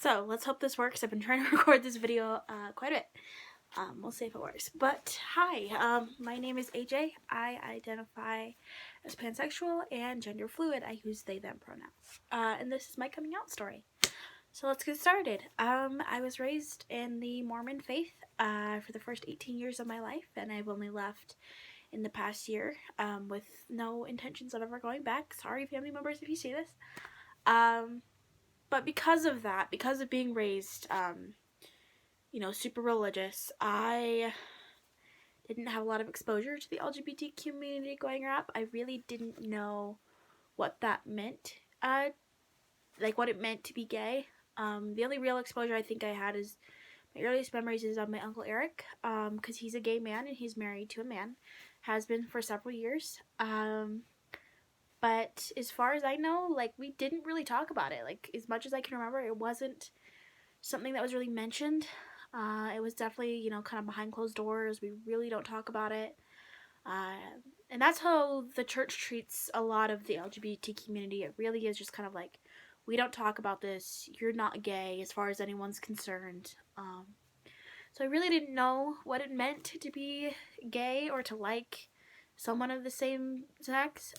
So let's hope this works. I've been trying to record this video quite a bit. We'll see if it works. But hi, my name is AJ. I identify as pansexual and gender fluid. I use they them pronouns. And this is my coming out story. So let's get started. I was raised in the Mormon faith for the first 18 years of my life, and I've only left in the past year with no intentions of ever going back. Sorry, family members, if you see this. But because of that, because of being raised, super religious, I didn't have a lot of exposure to the LGBT community growing up. I really didn't know what that meant, what it meant to be gay. The only real exposure I think I had is my earliest memories is of my Uncle Eric, because he's a gay man and he's married to a man, has been for several years. But as far as I know, we didn't really talk about it. As much as I can remember, it wasn't something that was really mentioned. It was definitely, kind of behind closed doors. We really don't talk about it. And that's how the church treats a lot of the LGBT community. It really is just kind of we don't talk about this. You're not gay as far as anyone's concerned. So I really didn't know what it meant to be gay or to like someone of the same sex.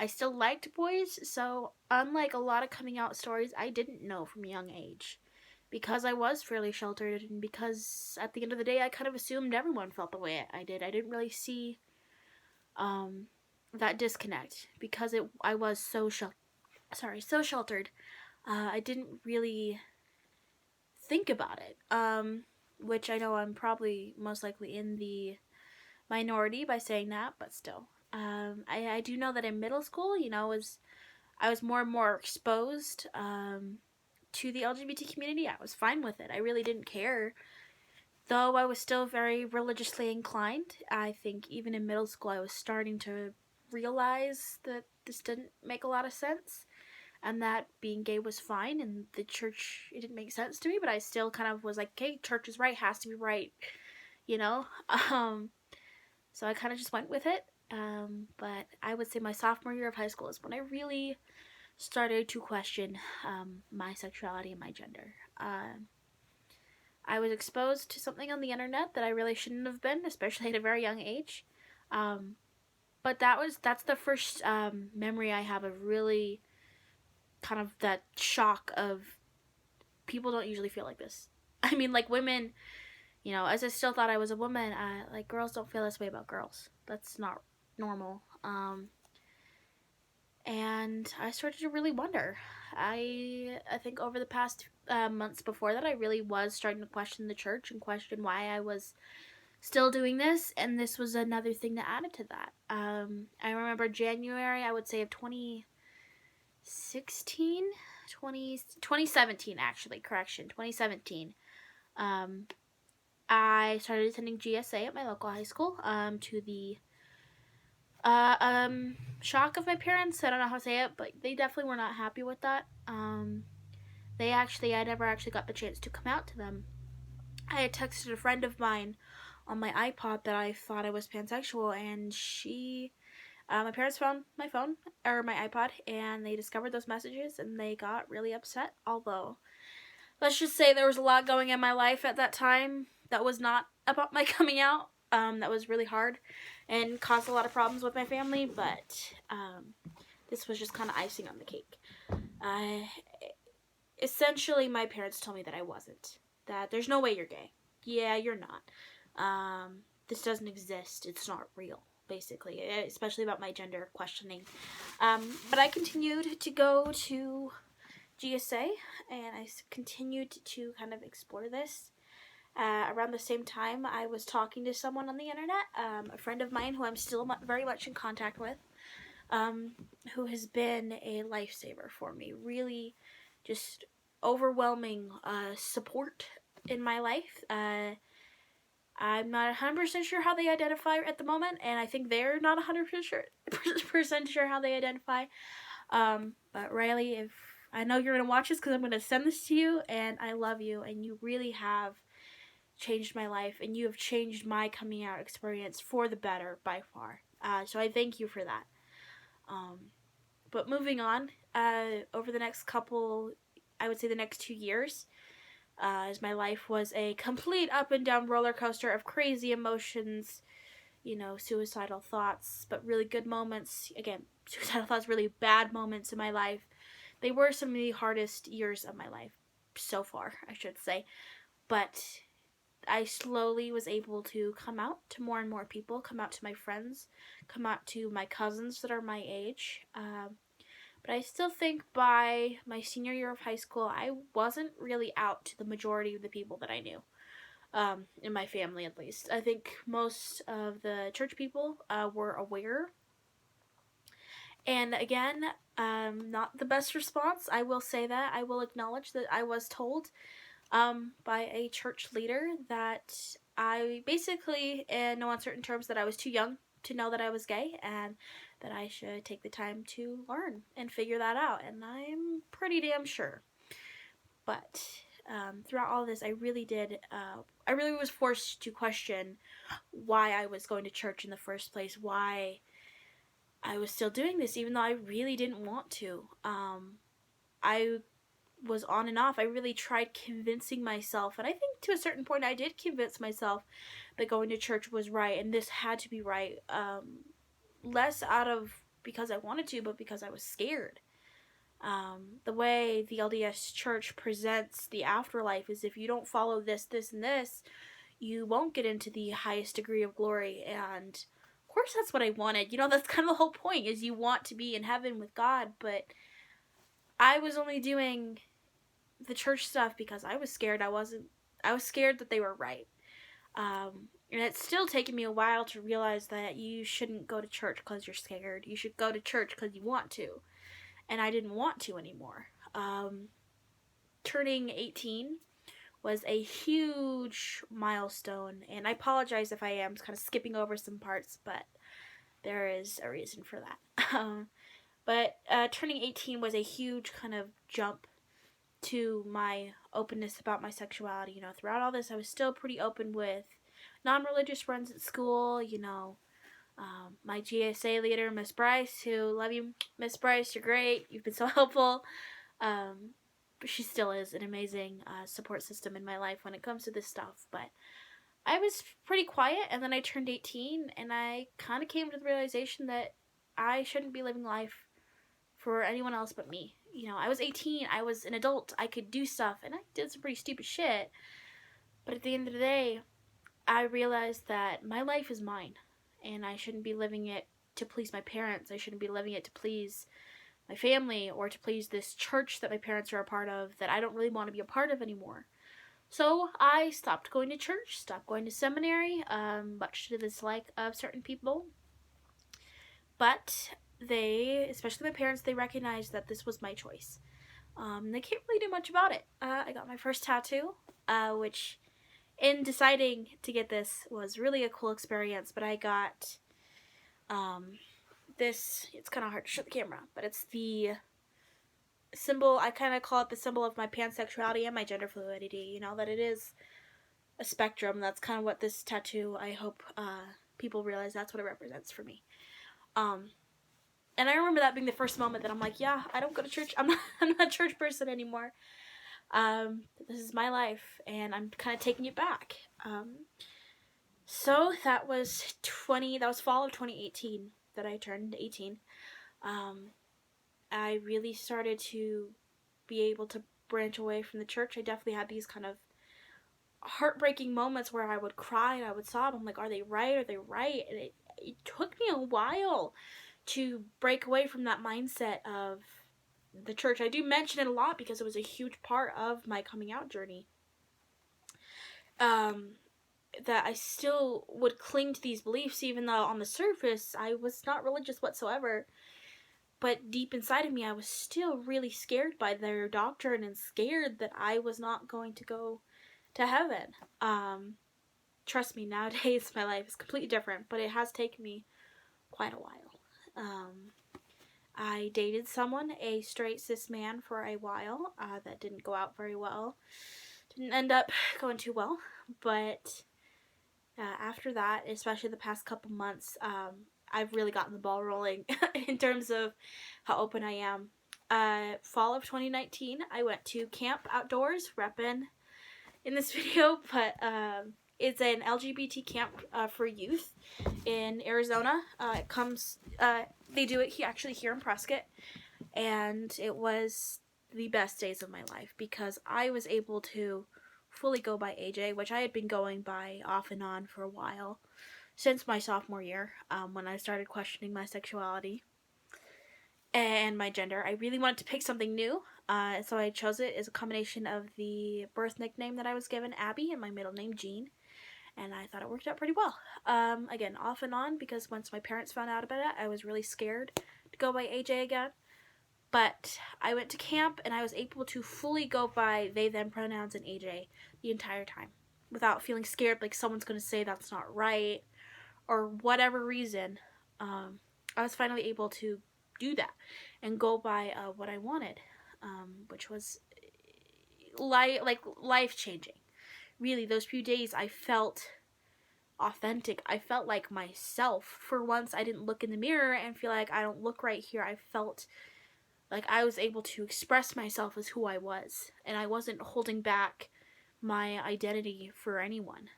I still liked boys, so unlike a lot of coming out stories, I didn't know from a young age. Because I was fairly sheltered, and because at the end of the day, I kind of assumed everyone felt the way I did. I didn't really see that disconnect because I was so sheltered. I didn't really think about it, which I know I'm probably most likely in the minority by saying that, but still. I do know that in middle school, I was more and more exposed to the LGBT community. I was fine with it. I really didn't care. Though I was still very religiously inclined, I think even in middle school I was starting to realize that this didn't make a lot of sense and that being gay was fine, and the church, it didn't make sense to me, but I still kind of was like, okay, church is right, has to be right, So I kind of just went with it. But I would say my sophomore year of high school is when I really started to question my sexuality and my gender. I was exposed to something on the internet that I really shouldn't have been, especially at a very young age. But that's the first memory I have of really kind of that shock of people don't usually feel like this. I mean, women, as I still thought I was a woman, girls don't feel this way about girls. That's not normal. And I started to really wonder. I think over the past months before that, I really was starting to question the church and question why I was still doing this, and this was another thing that added to that. I remember January, I would say, of 2017 actually, 2017. I started attending GSA at my local high school, to the shock of my parents. I don't know how to say it, but they definitely were not happy with that. I never actually got the chance to come out to them. I had texted a friend of mine on my iPod that I thought I was pansexual, and my parents found my phone, or my iPod, and they discovered those messages, and they got really upset, although, let's just say there was a lot going in my life at that time that was not about my coming out, that was really hard, and caused a lot of problems with my family, but, this was just kind of icing on the cake. Essentially, my parents told me that I wasn't. That there's no way you're gay. Yeah, you're not. This doesn't exist. It's not real, basically. Especially about my gender questioning. But I continued to go to GSA, and I continued to kind of explore this. Around the same time, I was talking to someone on the internet, a friend of mine who I'm still very much in contact with, who has been a lifesaver for me. Really just overwhelming support in my life. I'm not 100% sure how they identify at the moment, and I think they're not 100% sure how they identify. But Riley, if I know you're going to watch this because I'm going to send this to you, and I love you, and you really have changed my life, and you have changed my coming out experience for the better by far. So I thank you for that. But moving on, over the next couple I would say, the next 2 years, as my life was a complete up and down roller coaster of crazy emotions, suicidal thoughts, but really good moments. Again, suicidal thoughts, really bad moments in my life. They were some of the hardest years of my life so far, I should say. But I slowly was able to come out to more and more people, come out to my friends, come out to my cousins that are my age. But I still think by my senior year of high school, I wasn't really out to the majority of the people that I knew, in my family at least. I think most of the church people were aware. And again, not the best response. I will say that. I will acknowledge that I was told by a church leader that I basically, in no uncertain terms, that I was too young to know that I was gay, and that I should take the time to learn and figure that out. And I'm pretty damn sure. But throughout all this, I really was forced to question why I was going to church in the first place, why I was still doing this, even though I really didn't want to. I was on and off. I really tried convincing myself, and I think to a certain point I did convince myself that going to church was right, and this had to be right. Less out of because I wanted to, but because I was scared. The way the LDS church presents the afterlife is if you don't follow this, this, and this, you won't get into the highest degree of glory. And of course that's what I wanted. That's kind of the whole point, is you want to be in heaven with God. But I was only doing the church stuff because I was scared. I was scared that they were right. And it's still taken me a while to realize that you shouldn't go to church because you're scared. You should go to church because you want to. And I didn't want to anymore. Turning 18 was a huge milestone, and I apologize if I am kind of skipping over some parts, but there is a reason for that. But turning 18 was a huge kind of jump to my openness about my sexuality. Throughout all this, I was still pretty open with non-religious friends at school. My GSA leader, Miss Bryce, who, love you, Miss Bryce, you're great. You've been so helpful. But she still is an amazing support system in my life when it comes to this stuff. But I was pretty quiet, and then I turned 18, and I kind of came to the realization that I shouldn't be living life for anyone else but me. I was 18, I was an adult, I could do stuff, and I did some pretty stupid shit. But at the end of the day, I realized that my life is mine, and I shouldn't be living it to please my parents. I shouldn't be living it to please my family or to please this church that my parents are a part of that I don't really want to be a part of anymore. So I stopped going to church, stopped going to seminary, much to the dislike of certain people. But they, especially my parents, they recognized that this was my choice. They can't really do much about it. I got my first tattoo, which in deciding to get this was really a cool experience, but I got this, it's kind of hard to show the camera, but it's the symbol, I kind of call it the symbol of my pansexuality and my gender fluidity, that it is a spectrum. That's kind of what this tattoo, I hope people realize that's what it represents for me. And I remember that being the first moment that I'm like, yeah, I don't go to church. I'm not a church person anymore. This is my life, and I'm kind of taking it back. So that was fall of 2018 that I turned 18. I really started to be able to branch away from the church. I definitely had these kind of heartbreaking moments where I would cry and I would sob. I'm like, are they right? Are they right? And it took me a while to break away from that mindset of the church. I do mention it a lot because it was a huge part of my coming out journey. That I still would cling to these beliefs even though on the surface I was not religious whatsoever. But deep inside of me, I was still really scared by their doctrine and scared that I was not going to go to heaven. Trust me, nowadays my life is completely different, but it has taken me quite a while. I dated someone, a straight cis man, for a while. That didn't go out very well. Didn't end up going too well. But after that, especially the past couple months, I've really gotten the ball rolling in terms of how open I am fall of 2019, I went to camp outdoors, reppin' in this video, but it's an LGBT camp for youth in Arizona. They do it here in Prescott, and it was the best days of my life because I was able to fully go by AJ, which I had been going by off and on for a while since my sophomore year, when I started questioning my sexuality and my gender. I really wanted to pick something new, so I chose it as a combination of the birth nickname that I was given, Abby, and my middle name, Jean, and I thought it worked out pretty well. Again, off and on, because once my parents found out about it, I was really scared to go by AJ again. But I went to camp, and I was able to fully go by they, them pronouns and AJ the entire time without feeling scared like someone's going to say that's not right or whatever reason. I was finally able to do that and go by what I wanted, which was life-changing. Really, those few days I felt authentic. I felt like myself. For once, I didn't look in the mirror and feel like I don't look right here. I felt like I was able to express myself as who I was, and I wasn't holding back my identity for anyone.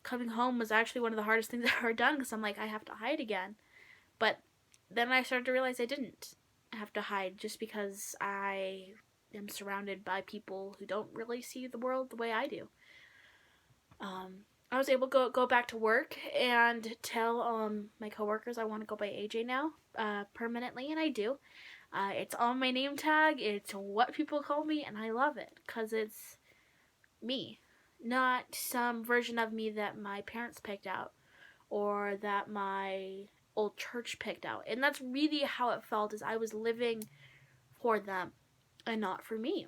Coming home was actually one of the hardest things I've ever done because I'm like, I have to hide again. But then I started to realize I didn't have to hide just because I am surrounded by people who don't really see the world the way I do. I was able to go back to work and tell my coworkers I want to go by AJ now, permanently, and I do. It's on my name tag, it's what people call me, and I love it, because it's me. Not some version of me that my parents picked out, or that my old church picked out. And that's really how it felt, is I was living for them, and not for me.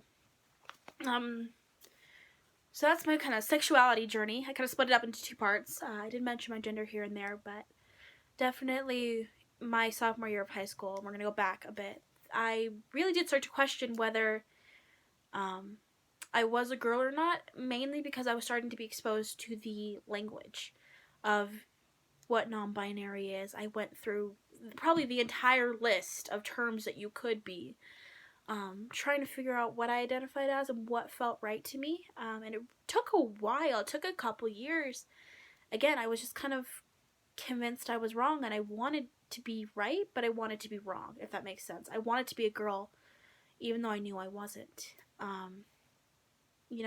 So that's my kind of sexuality journey. I kind of split it up into two parts. I did mention my gender here and there, but definitely my sophomore year of high school, and we're going to go back a bit, I really did start to question whether I was a girl or not, mainly because I was starting to be exposed to the language of what non-binary is. I went through probably the entire list of terms that you could be, trying to figure out what I identified as and what felt right to me, and it took a while. It took a couple years. Again, I was just kind of convinced I was wrong, and I wanted to be right, but I wanted to be wrong, if that makes sense. I wanted to be a girl, even though I knew I wasn't.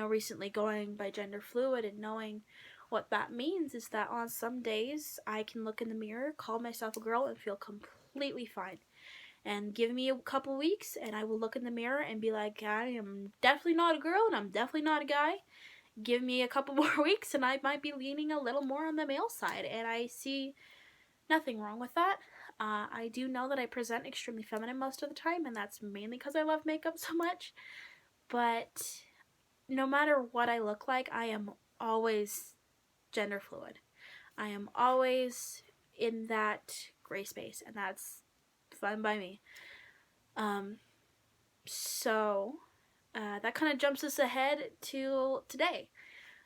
Recently going by gender fluid and knowing what that means is that on some days I can look in the mirror, call myself a girl, and feel completely fine. And give me a couple weeks, and I will look in the mirror and be like, I am definitely not a girl, and I'm definitely not a guy. Give me a couple more weeks, and I might be leaning a little more on the male side, and I see nothing wrong with that. I do know that I present extremely feminine most of the time, and that's mainly because I love makeup so much. But no matter what I look like, I am always gender fluid. I am always in that gray space, and that's fine by me. So that kind of jumps us ahead to today.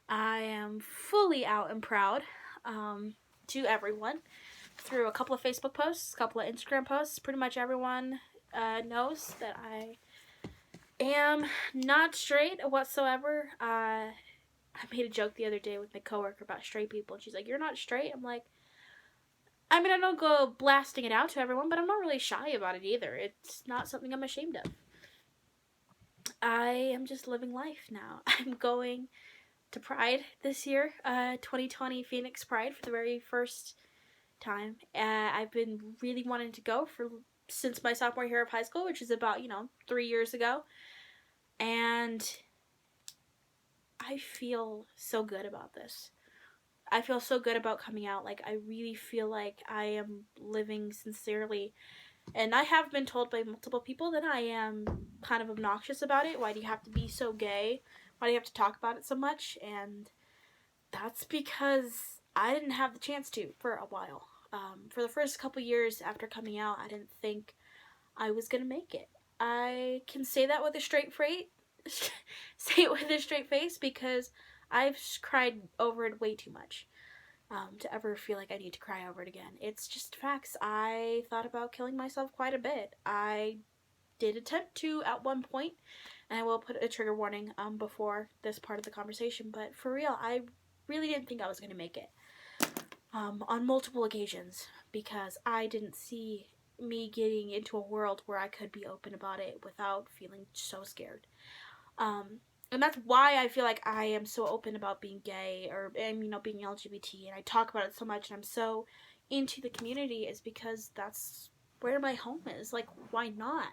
I am fully out and proud to everyone through a couple of Facebook posts, a couple of Instagram posts. Pretty much everyone knows that I am not straight whatsoever. I made a joke the other day with my coworker about straight people, and she's like, "You're not straight?" I'm like, I mean, I don't go blasting it out to everyone, but I'm not really shy about it either. It's not something I'm ashamed of. I am just living life now. I'm going to Pride this year, 2020 Phoenix Pride, for the very first time. I've been really wanting to go since my sophomore year of high school, which is about 3 years ago, and I feel so good about this. I feel so good about coming out. Like, I really feel like I am living sincerely, and I have been told by multiple people that I am kind of obnoxious about it. Why do you have to be so gay? Why do you have to talk about it so much? And that's because I didn't have the chance to for a while. For the first couple years after coming out, I didn't think I was gonna make it. I can say that with a straight face because I've cried over it way too much to ever feel like I need to cry over it again. It's just facts. I thought about killing myself quite a bit. I did attempt to at one point, and I will put a trigger warning before this part of the conversation, but for real, I really didn't think I was going to make it on multiple occasions, because I didn't see me getting into a world where I could be open about it without feeling so scared. And that's why I feel like I am so open about being gay or, being LGBT, and I talk about it so much, and I'm so into the community, is because that's where my home is. Like, why not?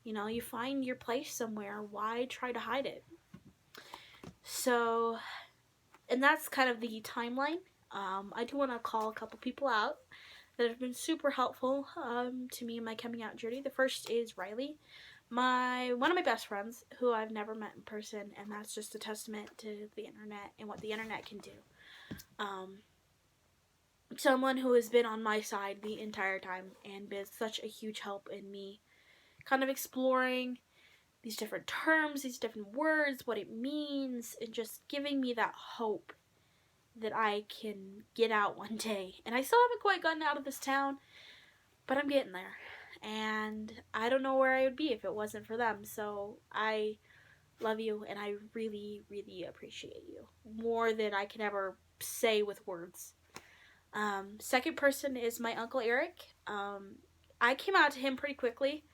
You find your place somewhere. Why try to hide it? So, and that's kind of the timeline. I do want to call a couple people out that have been super helpful to me in my coming out journey. The first is Riley, one of my best friends, who I've never met in person, and that's just a testament to the internet and what the internet can do. Someone who has been on my side the entire time and been such a huge help in me kind of exploring these different terms, these different words, what it means, and just giving me that hope that I can get out one day. And I still haven't quite gotten out of this town, but I'm getting there. And I don't know where I would be if it wasn't for them. So I love you, and I really, really appreciate you. More than I can ever say with words. Second person is my Uncle Eric. I came out to him pretty quickly.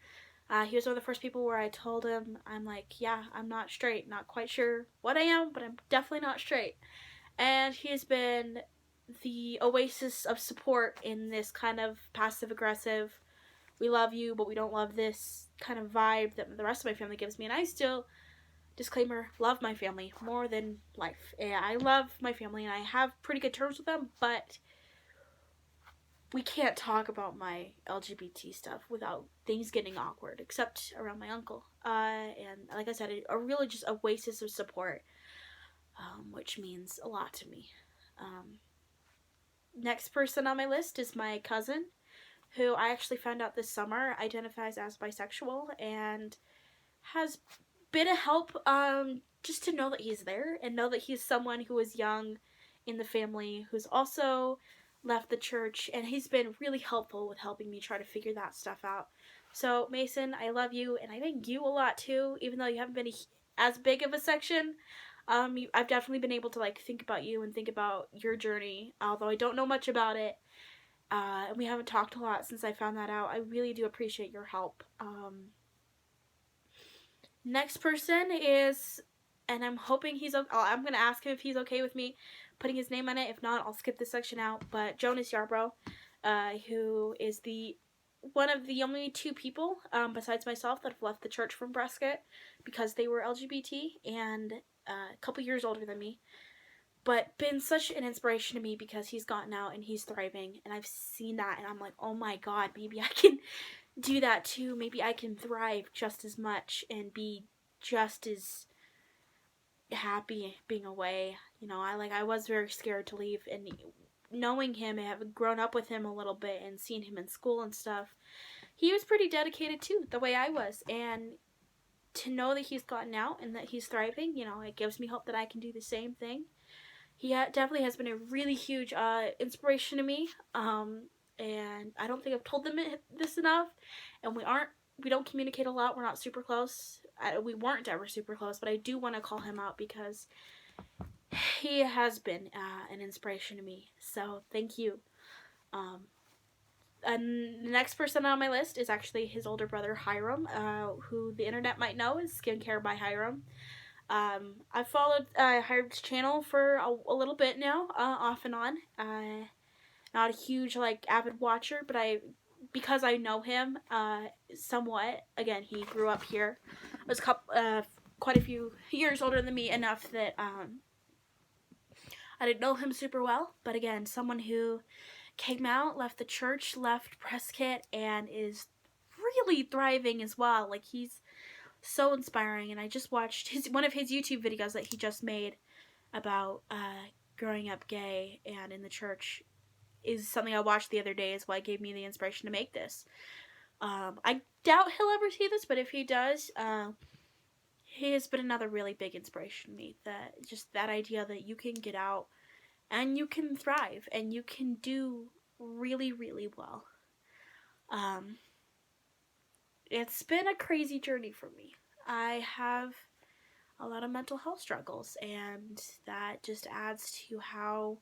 He was one of the first people where I told him, I'm like, yeah, I'm not straight. Not quite sure what I am, but I'm definitely not straight. And he has been the oasis of support in this kind of passive-aggressive, we love you, but we don't love this kind of vibe that the rest of my family gives me. And I still, disclaimer, love my family more than life. Yeah, I love my family, and I have pretty good terms with them, but we can't talk about my LGBT stuff without things getting awkward, except around my uncle. And like I said, a really just oasis of support, which means a lot to me. Next person on my list is my cousin, who I actually found out this summer identifies as bisexual and has been a help just to know that he's there and know that he's someone who is young in the family who's also left the church, and he's been really helpful with helping me try to figure that stuff out. So Mason, I love you, and I thank you a lot too, even though you haven't been as big of a section. I've definitely been able to think about you and think about your journey, although I don't know much about it. And we haven't talked a lot since I found that out. I really do appreciate your help. Next person is, and I'm hoping I'm going to ask him if he's okay with me putting his name on it. If not, I'll skip this section out. But Jonas Yarbrough, who is one of the only two people, besides myself, that have left the church from Prescott because they were LGBT, and a couple years older than me, but been such an inspiration to me because he's gotten out and he's thriving, and I've seen that, and I'm like, oh my god, maybe I can do that too. Maybe I can thrive just as much and be just as happy being away. I was very scared to leave, and knowing him and having grown up with him a little bit and seeing him in school and stuff, he was pretty dedicated too, the way I was, and to know that he's gotten out and that he's thriving, it gives me hope that I can do the same thing. He definitely has been a really huge inspiration to me, and I don't think I've told them this enough, and we don't communicate a lot. We're not super close. We weren't ever super close, but I do want to call him out because he has been an inspiration to me. So thank you. And the next person on my list is actually his older brother, Hiram, who the internet might know as Skincare by Hiram. I've followed Hiram's channel for a little bit now, off and on. Not a huge avid watcher, but because I know him somewhat. Again, he grew up here. Was quite a few years older than me, enough that I didn't know him super well. But again, someone who came out, left the church, left Prescott, and is really thriving as well. He's so inspiring, and I just watched one of his YouTube videos that he just made about growing up gay and in the church. Is something I watched the other day, is why it gave me the inspiration to make this. I doubt he'll ever see this, but if he does, he has been another really big inspiration to me. That idea that you can get out and you can thrive and you can do really, really well. it's been a crazy journey for me. I have a lot of mental health struggles, and that just adds to how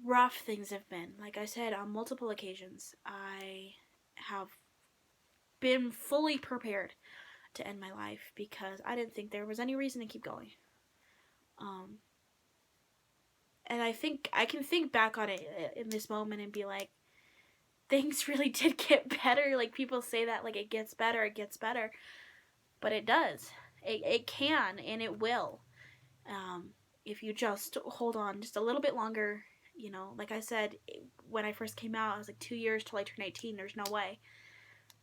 rough things have been. Like I said, on multiple occasions, I have been fully prepared to end my life because I didn't think there was any reason to keep going. Um, and I think I can think back on it in this moment and be like, things really did get better. Like, people say that, like, it gets better, but it does. It can, and it will. Um, if you just hold on just a little bit longer, you know, like I said, when I first came out, I was like 2 years till I turned 18. There's no way.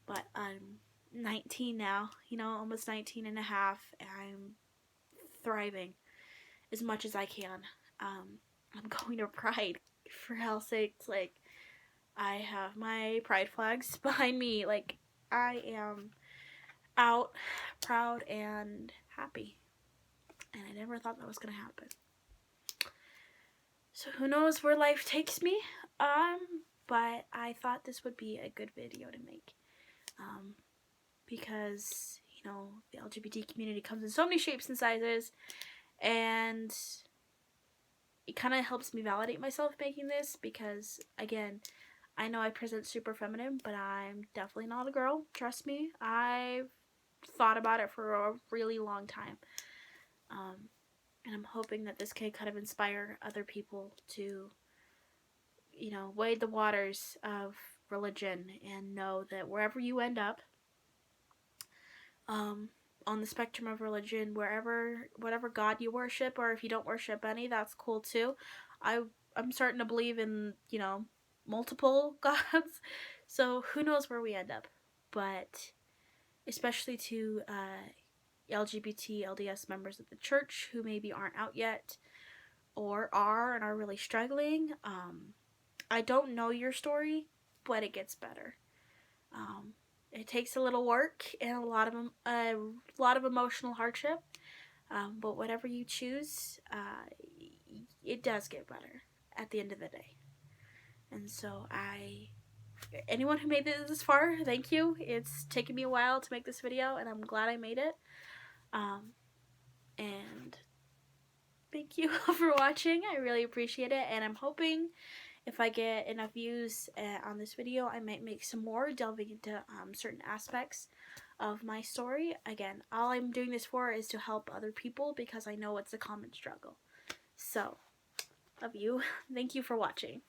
But I'm 19 now, you know, almost 19 and a half, and I'm thriving as much as I can. I'm going to Pride, for hell's sakes. Like, I have my pride flags behind me. Like, I am out, proud, and happy. And I never thought that was going to happen. So who knows where life takes me? But I thought this would be a good video to make. Because, you know, the LGBT community comes in so many shapes and sizes, and it kind of helps me validate myself making this because, again, I know I present super feminine, but I'm definitely not a girl. Trust me. I've thought about it for a really long time. And I'm hoping that this can kind of inspire other people to, you know, wade the waters of religion and know that wherever you end up, on the spectrum of religion, whatever God you worship, or if you don't worship any, that's cool too. I'm starting to believe in, you know, multiple gods, so who knows where we end up. But especially to LGBT LDS members of the church who maybe aren't out yet or are and are really struggling, I don't know your story, but it gets better. It takes a little work and a lot of emotional hardship, but whatever you choose, it does get better at the end of the day. And so anyone who made it this far, thank you. It's taken me a while to make this video, and I'm glad I made it. And thank you for watching. I really appreciate it, and I'm hoping if I get enough views on this video, I might make some more delving into certain aspects of my story. Again, all I'm doing this for is to help other people because I know it's a common struggle. So, love you. Thank you for watching.